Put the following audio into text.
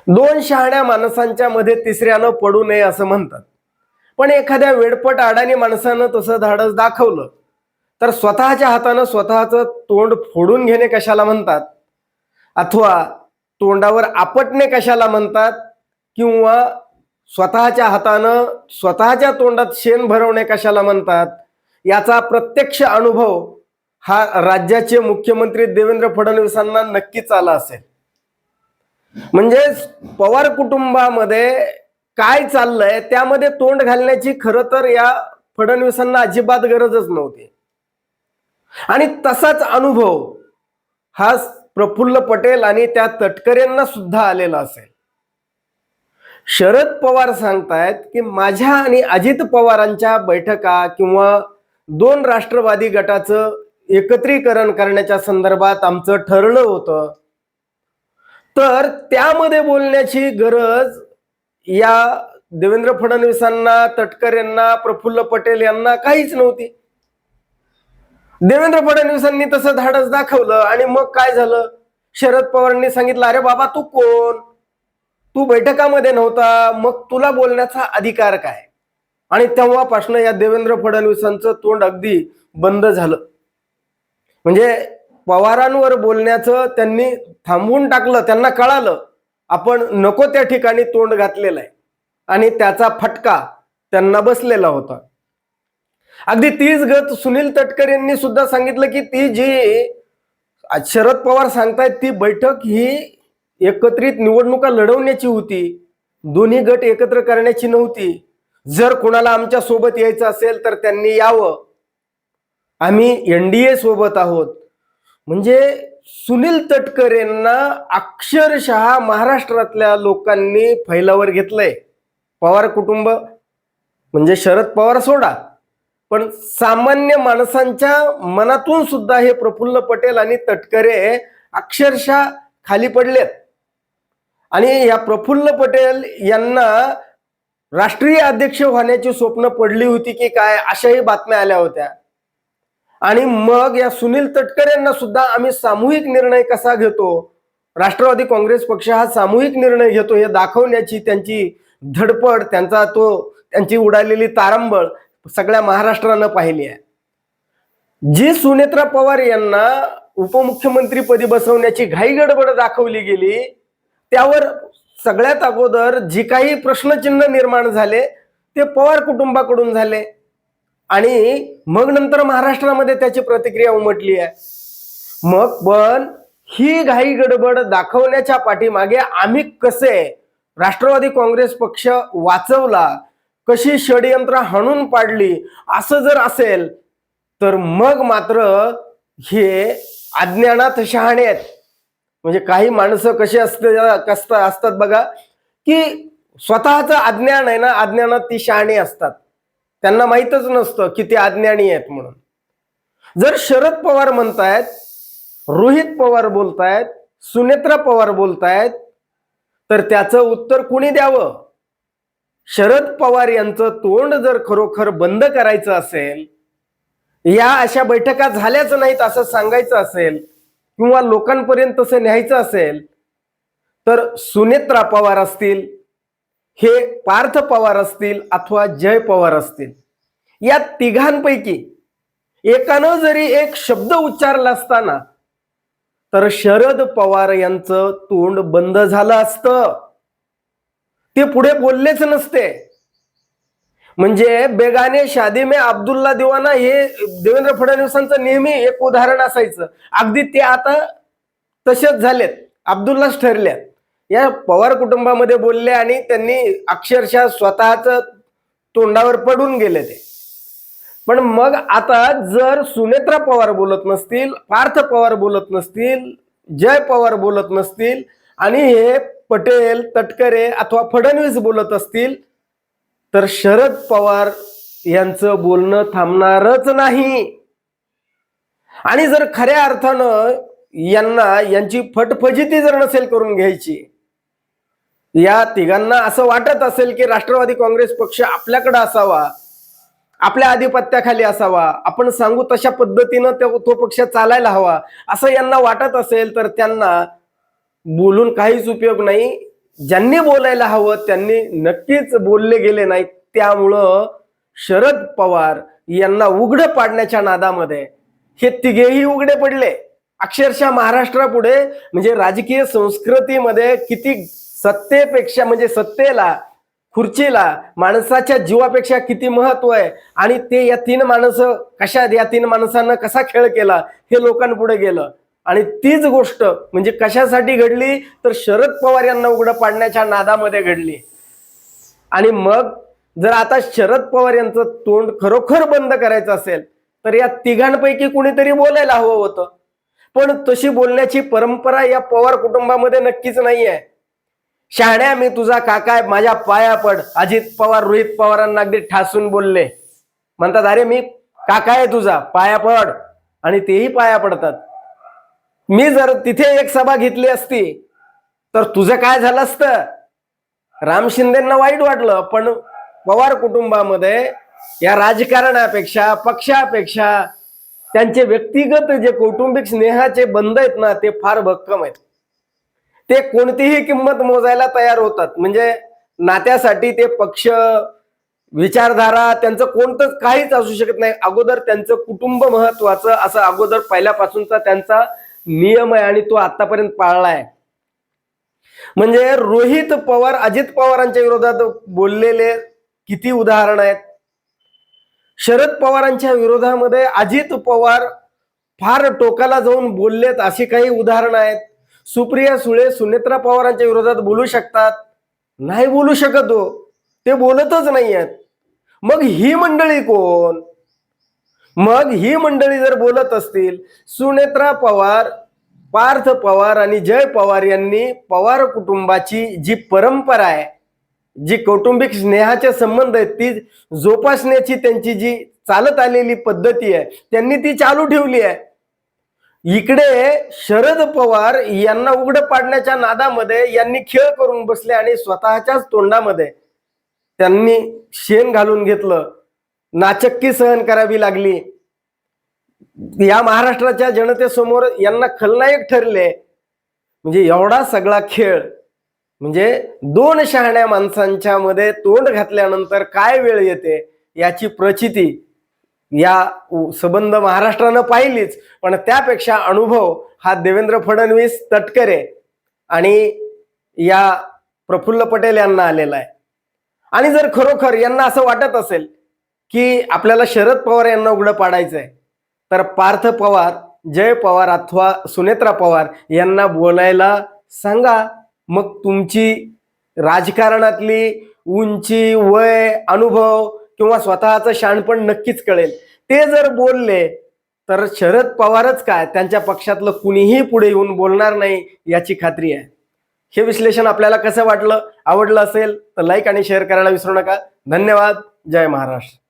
दोन शहाण्या माणसांच्या मध्ये तिसऱ्यानं पडू नये असं म्हणतात. पण एखाद्या वेडपट अडाणी माणसानं तसं धाडस दाखवलं तर स्वतःच्या हातानं स्वतःचं तोंड फोडून घेणे कशाला म्हणतात, अथवा तोंडावर आपटणे कशाला म्हणतात, किंवा स्वतःच्या हातानं स्वतःच्या तोंडात शेण भरवणे कशाला म्हणतात, याचा प्रत्यक्ष अनुभव हा राज्याचे मुख्यमंत्री देवेंद्र फडणवीसांना नक्कीच आला असेल. म्हणजे पवार कुटुंबामध्ये काय चाललंय त्यामध्ये तोंड घालण्याची खरं तर या फडणवीसांना अजिबात गरजच नव्हती. आणि तसाच अनुभव हा प्रफुल्ल पटेल आणि त्या तटकरेंना सुद्धा आलेला असेल. शरद पवार सांगतायत की माझ्या आणि अजित पवारांच्या बैठका किंवा दोन राष्ट्रवादी गटाचं एकत्रीकरण करण्याच्या संदर्भात आमचं ठरलं होतं, तर त्यामध्ये बोलण्याची गरज या देवेंद्र फडणवीसांना, तटकरेंना, प्रफुल्ल पटेल यांना काहीच नव्हती. देवेंद्र फडणवीसांनी तसं धाडस दाखवलं आणि मग काय झालं, शरद पवारांनी सांगितलं अरे बाबा तू कोण, तू बैठकामध्ये नव्हता, मग तुला बोलण्याचा अधिकार काय. आणि तेव्हापासून या देवेंद्र फडणवीसांचं तोंड अगदी बंद झालं. म्हणजे पवारांवर बोलण्याचं त्यांनी थांबवून टाकलं. त्यांना कळालं आपण नको त्या ठिकाणी तोंड घातलेलं आहे आणि त्याचा फटका त्यांना बसलेला होता. अगदी तीच गत सुनील तटकरेंनी सुद्धा सांगितलं की ती जी शरद पवार सांगतायत ती बैठक ही एकत्रित निवडणुका लढवण्याची होती, दोन्ही गट एकत्र करण्याची नव्हती. जर कोणाला आमच्या सोबत यायचं असेल तर त्यांनी यावं, आम्ही एनडीए सोबत आहोत. म्हणजे सुनील तटकरेंना अक्षरशः महाराष्ट्रातल्या लोकांनी फैलावर घेतलंय. पवार कुटुंब म्हणजे शरद पवार सोडा, पण सामान्य माणसांच्या मनातून सुद्धा हे प्रफुल्ल पटेल आणि तटकरे अक्षरशः खाली पडलेत. आणि या प्रफुल्ल पटेल यांना राष्ट्रीय अध्यक्ष होण्याची स्वप्न पडली होती की काय, अशाही बातम्या आल्या होत्या. आणि मग या सुनील तटकरेंना सुद्धा आम्ही सामूहिक निर्णय कसा घेतो, राष्ट्रवादी काँग्रेस पक्ष हा सामूहिक निर्णय घेतो हे दाखवण्याची त्यांची धडपड, त्यांची उडालेली तारंबळ सगळ्या महाराष्ट्रानं पाहिली आहे. जी सुनेत्रा पवार यांना उपमुख्यमंत्रीपदी बसवण्याची घाई गडबड दाखवली गेली, त्यावर सगळ्यात अगोदर जी काही प्रश्नचिन्ह निर्माण झाले ते पवार कुटुंबाकडून झाले आणि मग नंतर महाराष्ट्रामध्ये त्याची प्रतिक्रिया उमटली आहे. मग पण ही घाई गडबड दाखवण्याच्या पाठीमागे आम्ही कसे राष्ट्रवादी काँग्रेस पक्ष वाचवला, कशी षडयंत्र हाणून पाडली, असं जर असेल तर मग मात्र हे अज्ञानात शहाणे आहेत. म्हणजे काही माणसं कशी असतात बघा, की स्वतःचं अज्ञान आहे ना, अज्ञानात ती शहाणी असतात. त्यांना माहीतच नसतं की ते अज्ञानी आहेत म्हणून. जर शरद पवार म्हणतायत, रोहित पवार बोलतायत, सुनेत्रा पवार बोलतायत, तर त्याचं उत्तर कुणी द्यावं. शरद पवार यांचं तोंड जर खरोखर बंद करायचं असेल, या अशा बैठका झाल्याच नाहीत असं सांगायचं असेल, किंवा लोकांपर्यंत तसं न्यायचं असेल, तर सुनेत्रा पवार असतील, हे पार्थ पवार असतील अथवा जय पवार असतील, या तिघांपैकी एकानं जरी एक शब्द उच्चारला असताना तर शरद पवार यांचं तोंड बंद झालं असतं, ते पुढे बोललेच नसते. म्हणजे बेगाने शादी में अब्दुल्ला दिवाना हे देवेंद्र फडणवीसांचं नेहमी एक उदाहरण असायचं. अगदी ते आता तसेच झालेत, अब्दुल्लाच ठरल्यात. या पवार कुटुंबामध्ये बोलले आणि त्यांनी अक्षरशः स्वतःच तोंडावर पडून गेले ते. पण मग आता जर सुनेत्रा पवार बोलत नसतील, पार्थ पवार बोलत नसतील, जय पवार बोलत नसतील आणि हे पटेल, तटकरे अथवा फडणवीस बोलत असतील, तर शरद पवार यांचं बोलणं थांबणारच नाही. आणि जर खऱ्या अर्थानं यांची फटफजिती जर नसेल करून घ्यायची, या तिघांना असं वाटत असेल की राष्ट्रवादी काँग्रेस पक्ष आपल्याकडे असावा, आपल्या आधिपत्याखाली असावा, आपण सांगू तशा पद्धतीनं तो पक्ष चालायला हवा, असं यांना वाटत असेल, तर त्यांना बोलून काहीच उपयोग नाही. ज्यांनी बोलायला हवं त्यांनी नक्कीच बोलले गेले नाहीत. त्यामुळं शरद पवार यांना उघडं पाडण्याच्या नादामध्ये हे तिघेही उघडे पडले. अक्षरशः महाराष्ट्रापुढे म्हणजे राजकीय संस्कृतीमध्ये किती सत्तेपेक्षा म्हणजे सत्तेला, खुर्चीला माणसाच्या जीवापेक्षा किती महत्व आहे आणि ते या तीन माणसं कशा, या तीन माणसांना कसा खेळ केला हे लोकांपुढे गेलं. आणि तीच गोष्ट म्हणजे कशासाठी घडली तर शरद पवार यांना उघडं पाडण्याच्या नादामध्ये घडली. आणि मग जर आता शरद पवार यांचं तोंड खरोखर बंद करायचं असेल तर या तिघांपैकी कुणीतरी बोलायला हवं होतं. पण तशी बोलण्याची परंपरा या पवार कुटुंबामध्ये नक्कीच नाहीये. शहाण्या, मी तुझा काका आहे, माझ्या पाया पड. अजित पवार रोहित पवारांना अगदी ठासून बोलले. म्हणतात अरे मी काका आहे तुझा, पाया पड. आणि तेही पाया पडतात. मी जर तिथे एक सभा घेतली असती तर तुझं काय झालं असतं? राम शिंदेंना वाईट वाटलं, पण पवार कुटुंबामध्ये या राजकारणापेक्षा, पक्षापेक्षा त्यांचे व्यक्तिगत जे कौटुंबिक स्नेहाचे बंध आहेत ना ते फार भक्कम आहेत. ते कोणतीही किंमत मोजायला तयार होतात. म्हणजे नात्यासाठी ते पक्ष, विचारधारा त्यांचं कोणतंच काहीच असू शकत नाही. अगोदर त्यांचं कुटुंब महत्वाचं असं अगोदर पहिल्यापासूनचा त्यांचा नियम आहे आणि तो आतापर्यंत पाळलाय. म्हणजे रोहित पवार अजित पवारांच्या विरोधात बोललेले किती उदाहरण आहेत. शरद पवारांच्या विरोधामध्ये अजित पवार फार टोकाला जाऊन बोललेत अशी काही उदाहरणं आहेत. सुप्रिया सुळे सुनेत्रा पवारांच्या विरोधात बोलू शकतात? नाही बोलू शकत हो, ते बोलतच नाही आहेत. मग ही मंडळी कोण? मग ही मंडळी जर बोलत असतील, सुनेत्रा पवार, पार्थ पवार आणि जय पवार यांनी पवार कुटुंबाची जी परंपरा आहे, जी कौटुंबिक स्नेहाचे संबंध आहेत ती जोपासण्याची त्यांची जी चालत आलेली पद्धती आहे त्यांनी ती चालू ठेवली आहे. इकडे शरद पवार यांना उघड पाडण्याच्या नादामध्ये यांनी खेळ करून बसले आणि स्वतःच्याच तोंडामध्ये त्यांनी शेण घालून घेतलं. नाचक्की सहन करावी लागली. या महाराष्ट्राच्या जनतेसमोर यांना खलनायक ठरले. म्हणजे एवढा सगळा खेळ, म्हणजे दोन शहाण्या माणसांच्या मध्ये तोंड घातल्यानंतर काय वेळ येते याची प्रचिती या संबंध महाराष्ट्रानं पाहिलीच. पण त्यापेक्षा अनुभव हा देवेंद्र फडणवीस, तटकरे आणि या प्रफुल्ल पटेल यांना आलेला आहे. आणि जर खरोखर यांना असं वाटत असेल की आपल्याला शरद पवार यांना उघडं पाडायचंय तर पार्थ पवार, जय पवार अथवा सुनेत्रा पवार यांना बोलायला सांगा. मग तुमची राजकारणातली उंची, वय, अनुभव किंवा स्वतःचं शहाणपण नक्कीच कळेल. ते जर बोलले तर शरद पवारच काय त्यांच्या पक्षातलं कुणीही पुढे येऊन बोलणार नाही याची खात्री आहे. हे विश्लेषण आपल्याला कसं वाटलं? आवडलं असेल तर लाईक आणि शेअर करायला विसरू नका. धन्यवाद. जय महाराष्ट्र.